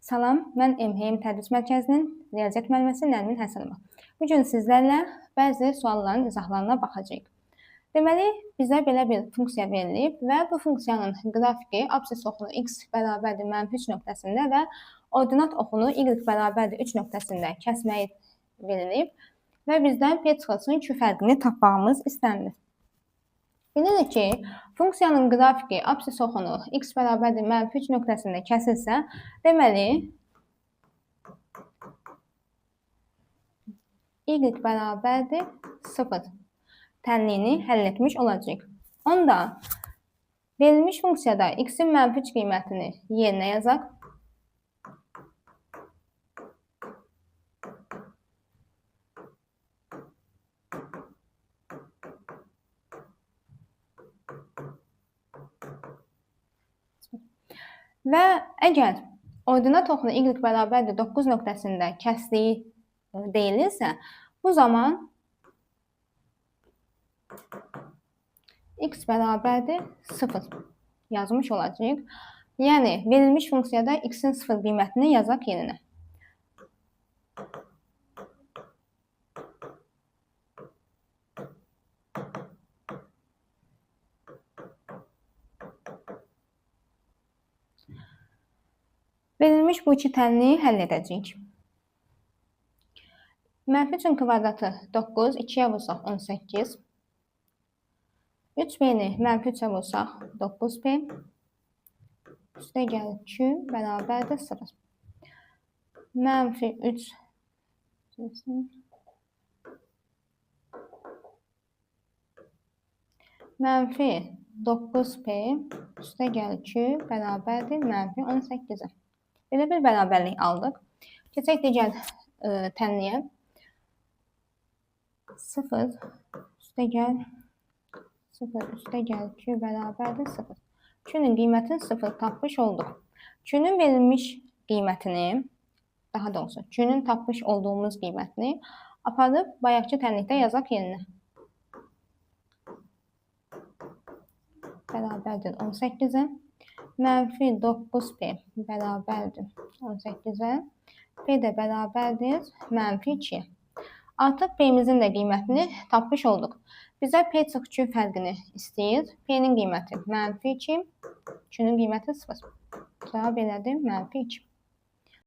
Salam, mən MHM Tədris Mərkəzinin Riyaziyyat müəlliməsi Nərmin Həsənova. Bu gün sizlərlə bəzi sualların izahlarına baxacağıq. Deməli, bizə belə bir funksiya verilib və bu funksiyanın qrafiki absis oxunu x bərabərdir -3 nöqtəsində və ordinat oxunu y bərabərdir 3 nöqtəsində kəsməyi verilib və bizdən p çıxılsın q fərqini tapmağımız istənilir. Bilirik ki, funksiyanın qrafiki absis oxunu x bərabərdir -3 nöqtəsində kəsilsə, deməli, y bərabərdir 0 tənliyini həll etmiş olacaq. Onda, verilmiş funksiyada x-in -3 qiymətini yerinə yazaq. Və əgər ordinat oxunu y bərabərdir 9 nöqtəsində kəsdiyi deyilirsə, bu zaman x bərabərdir 0 yazmış olacaq. Yəni, verilmiş funksiyada x-in 0 qiymətini yazaq yerinə. Verilmiş bu iki tənliyi həll edəcəyik. -3-ün kvadratı 9, 2-yə vursaq 18. 3p-ni -3-ə vursaq 9p. Üstə gəlir q bərabərdir 0. -3 -9p üstə gəlir q bərabərdir -18-ə. Belə bir bərabərlik aldıq. Keçək digər tənliyə. 0 üstə gəl q bərabərdir 0. Q-nin qiymətini 0 tapmış olduq. Q-nin verilmiş qiymətini, daha doğrusu Q-nin tapmış olduğumuz qiymətini aparıb bayaqki tənlikdə yazaq yerinə. Bərabərdir 18-ə. -9p bərabərdir 18-ə. P də bərabərdir -2-yə. Artıq P-imizin də qiymətini tapmış olduq. Bizə P çıx Q fərqini istəyir. P-nin qiyməti -2, Q-nin qiyməti 0. Cavab elədir -2.